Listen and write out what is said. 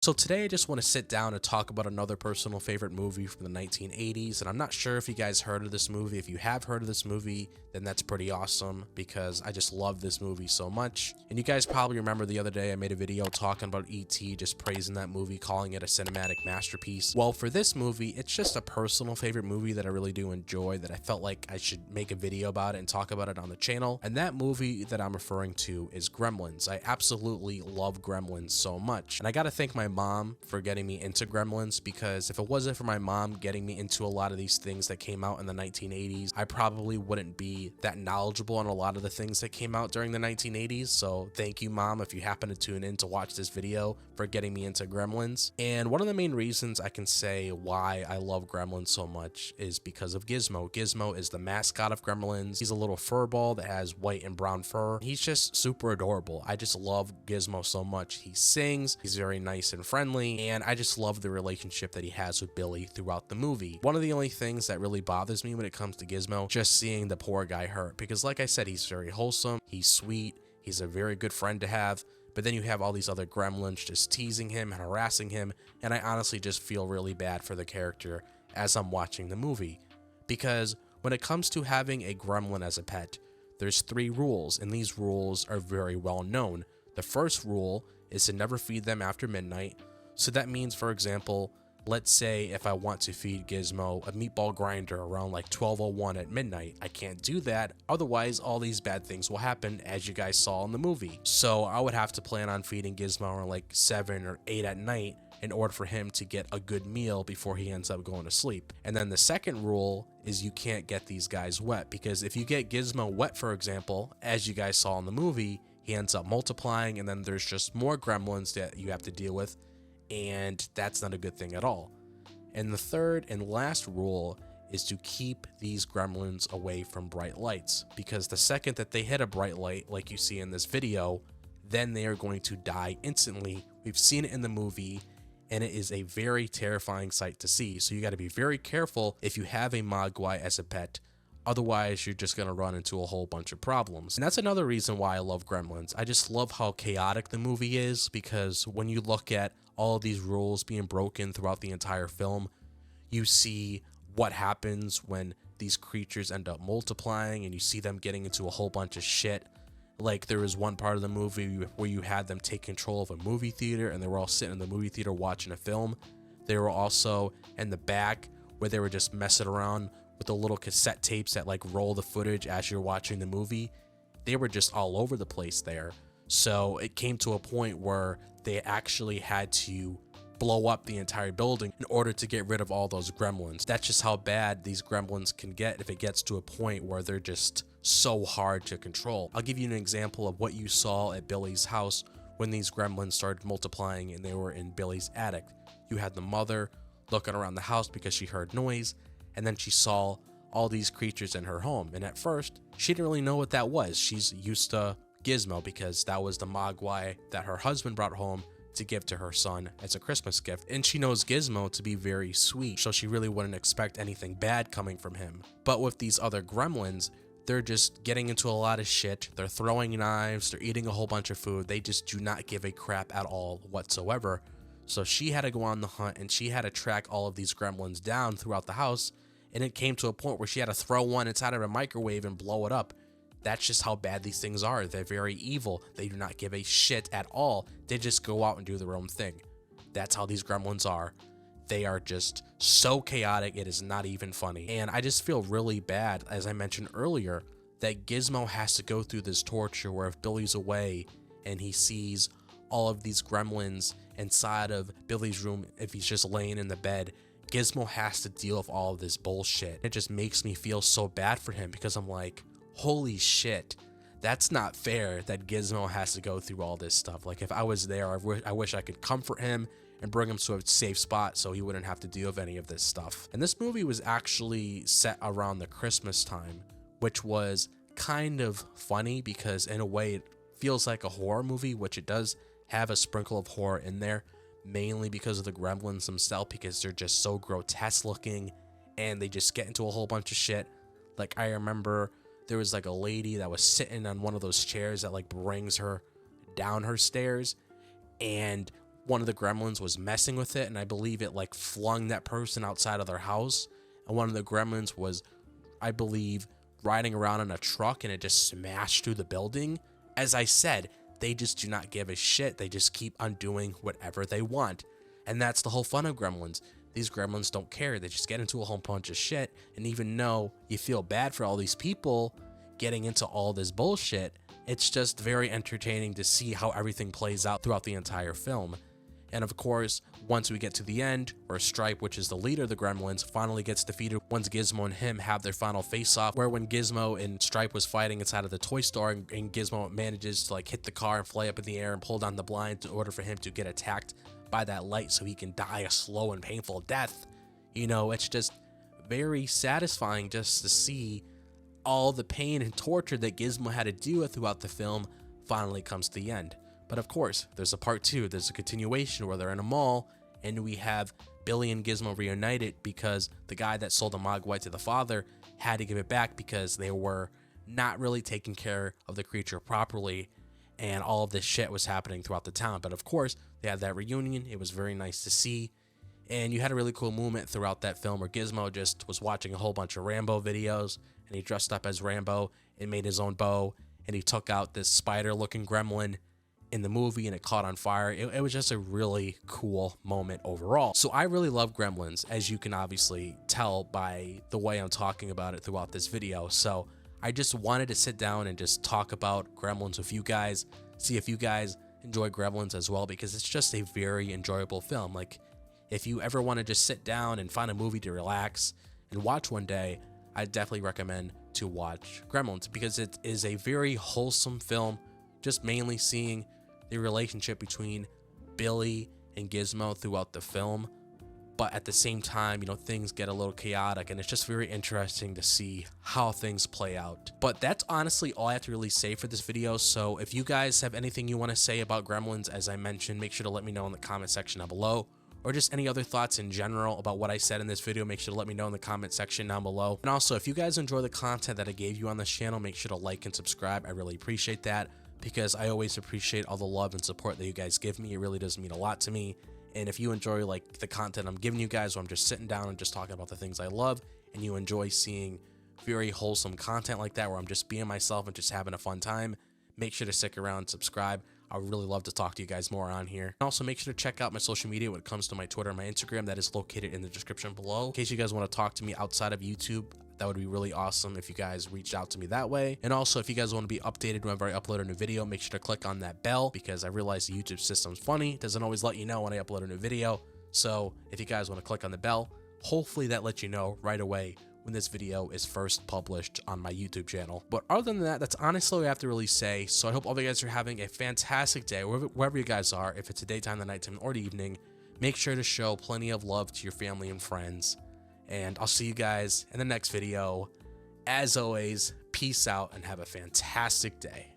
So today I just want to sit down and talk about another personal favorite movie from the 1980s, and I'm not sure if you guys heard of this movie. If you have heard of this movie, then that's pretty awesome because I just love this movie so much. And you guys probably remember the other day I made a video talking about E.T., just praising that movie, calling it a cinematic masterpiece. Well, for this movie, it's just a personal favorite movie that I really do enjoy, that I felt like I should make a video about it and talk about it on the channel. And that movie that I'm referring to is Gremlins. I absolutely love Gremlins so much. And I gotta thank my mom for getting me into Gremlins, because if it wasn't for my mom getting me into a lot of these things that came out in the 1980s, I probably wouldn't be that knowledgeable on a lot of the things that came out during the 1980s. So thank you, Mom, if you happen to tune in to watch this video, for getting me into Gremlins. And one of the main reasons I can say why I love Gremlins so much is because of Gizmo. Gizmo is the mascot of Gremlins. He's a little fur ball that has white and brown fur. He's just super adorable. I just love Gizmo so much. He sings, he's very nice and friendly, and I just love the relationship that he has with Billy throughout the movie. One of the only things that really bothers me when it comes to Gizmo, just seeing the poor guy hurt, because like I said, he's very wholesome, he's sweet, he's a very good friend to have, but then you have all these other gremlins just teasing him and harassing him, and I honestly just feel really bad for the character as I'm watching the movie. Because when it comes to having a gremlin as a pet, there's 3 rules, and these rules are very well known. The first rule is to never feed them after midnight. So that means, for example, let's say if I want to feed Gizmo a meatball grinder around like 12:01 at midnight, I can't do that, otherwise all these bad things will happen, as you guys saw in the movie. So I would have to plan on feeding Gizmo around like 7 or 8 at night in order for him to get a good meal before he ends up going to sleep. And then the second rule is you can't get these guys wet, because if you get Gizmo wet, for example, as you guys saw in the movie, he ends up multiplying, and then there's just more gremlins that you have to deal with, and that's not a good thing at all. And the third and last rule is to keep these gremlins away from bright lights, because the second that they hit a bright light, like you see in this video, then they are going to die instantly. We've seen it in the movie, and it is a very terrifying sight to see. So you got to be very careful if you have a Mogwai as a pet. Otherwise, you're just going to run into a whole bunch of problems. And that's another reason why I love Gremlins. I just love how chaotic the movie is, because when you look at all of these rules being broken throughout the entire film, you see what happens when these creatures end up multiplying, and you see them getting into a whole bunch of shit. Like, there was one part of the movie where you had them take control of a movie theater, and they were all sitting in the movie theater watching a film. They were also in the back where they were just messing around with the little cassette tapes that like roll the footage as you're watching the movie. They were just all over the place there. So it came to a point where they actually had to blow up the entire building in order to get rid of all those gremlins. That's just how bad these gremlins can get if it gets to a point where they're just so hard to control. I'll give you an example of what you saw at Billy's house when these gremlins started multiplying and they were in Billy's attic. You had the mother looking around the house because she heard noise, and then she saw all these creatures in her home, and at first she didn't really know what that was. She's used to Gizmo because that was the Mogwai that her husband brought home to give to her son as a Christmas gift, and she knows Gizmo to be very sweet, so she really wouldn't expect anything bad coming from him. But with these other gremlins, they're just getting into a lot of shit, they're throwing knives, they're eating a whole bunch of food, they just do not give a crap at all whatsoever. So she had to go on the hunt, and she had to track all of these gremlins down throughout the house, and it came to a point where she had to throw one inside of a microwave and blow it up. That's just how bad these things are. They're very evil. They do not give a shit at all. They just go out and do their own thing. That's how these gremlins are. They are just so chaotic, it is not even funny. And I just feel really bad, as I mentioned earlier, that Gizmo has to go through this torture where if Billy's away and he sees all of these gremlins inside of Billy's room, if he's just laying in the bed, Gizmo has to deal with all of this bullshit. It just makes me feel so bad for him, because I'm like, holy shit, that's not fair that Gizmo has to go through all this stuff. Like, if I was there, I wish I could comfort him and bring him to a safe spot so he wouldn't have to deal with any of this stuff. And this movie was actually set around the Christmas time, which was kind of funny because in a way it feels like a horror movie, which it does have a sprinkle of horror in there, mainly because of the gremlins themselves, because they're just so grotesque looking and they just get into a whole bunch of shit. Like, I remember there was like a lady that was sitting on one of those chairs that like brings her down her stairs, and one of the gremlins was messing with it, and I believe it like flung that person outside of their house, and one of the gremlins was, I believe, riding around in a truck and it just smashed through the building. As I said, they just do not give a shit. They just keep on doing whatever they want. And that's the whole fun of Gremlins. These gremlins don't care. They just get into a whole bunch of shit. And even though you feel bad for all these people getting into all this bullshit, it's just very entertaining to see how everything plays out throughout the entire film. And of course, once we get to the end, where Stripe, which is the leader of the Gremlins, finally gets defeated once Gizmo and him have their final face-off, where when Gizmo and Stripe was fighting inside of the toy store, and Gizmo manages to like hit the car and fly up in the air and pull down the blind in order for him to get attacked by that light so he can die a slow and painful death. You know, it's just very satisfying just to see all the pain and torture that Gizmo had to deal with throughout the film finally comes to the end. But of course, there's a part 2, there's a continuation where they're in a mall, and we have Billy and Gizmo reunited because the guy that sold the Mogwai to the father had to give it back because they were not really taking care of the creature properly, and all of this shit was happening throughout the town. But of course, they had that reunion. It was very nice to see, and you had a really cool moment throughout that film where Gizmo just was watching a whole bunch of Rambo videos, and he dressed up as Rambo and made his own bow, and he took out this spider-looking gremlin in the movie and it caught on fire. It was just a really cool moment overall. So I really love Gremlins, as you can obviously tell by the way I'm talking about it throughout this video. So I just wanted to sit down and just talk about Gremlins with you guys, see if you guys enjoy Gremlins as well, because it's just a very enjoyable film. Like, if you ever want to just sit down and find a movie to relax and watch one day, I definitely recommend to watch Gremlins, because it is a very wholesome film, just mainly seeing the relationship between Billy and Gizmo throughout the film. But at the same time, you know, things get a little chaotic, and it's just very interesting to see how things play out. But that's honestly all I have to really say for this video. So if you guys have anything you want to say about Gremlins, as I mentioned, make sure to let me know in the comment section down below. Or just any other thoughts in general about what I said in this video, make sure to let me know in the comment section down below. And also, if you guys enjoy the content that I gave you on this channel, make sure to like and subscribe. I really appreciate that, because I always appreciate all the love and support that you guys give me. It really does mean a lot to me. And if you enjoy like the content I'm giving you guys, where I'm just sitting down and just talking about the things I love, and you enjoy seeing very wholesome content like that, where I'm just being myself and just having a fun time, make sure to stick around and subscribe. I would really love to talk to you guys more on here. And also make sure to check out my social media when it comes to my Twitter and my Instagram. That is located in the description below. In case you guys want to talk to me outside of YouTube, that would be really awesome if you guys reached out to me that way. And also, if you guys want to be updated whenever I upload a new video, make sure to click on that bell, because I realize the YouTube system's funny. It doesn't always let you know when I upload a new video. So if you guys want to click on the bell, hopefully that lets you know right away when this video is first published on my YouTube channel. But other than that, that's honestly what I have to really say. So I hope all of you guys are having a fantastic day, wherever you guys are. If it's a daytime, the nighttime, or the evening, make sure to show plenty of love to your family and friends. And I'll see you guys in the next video. As always, peace out and have a fantastic day.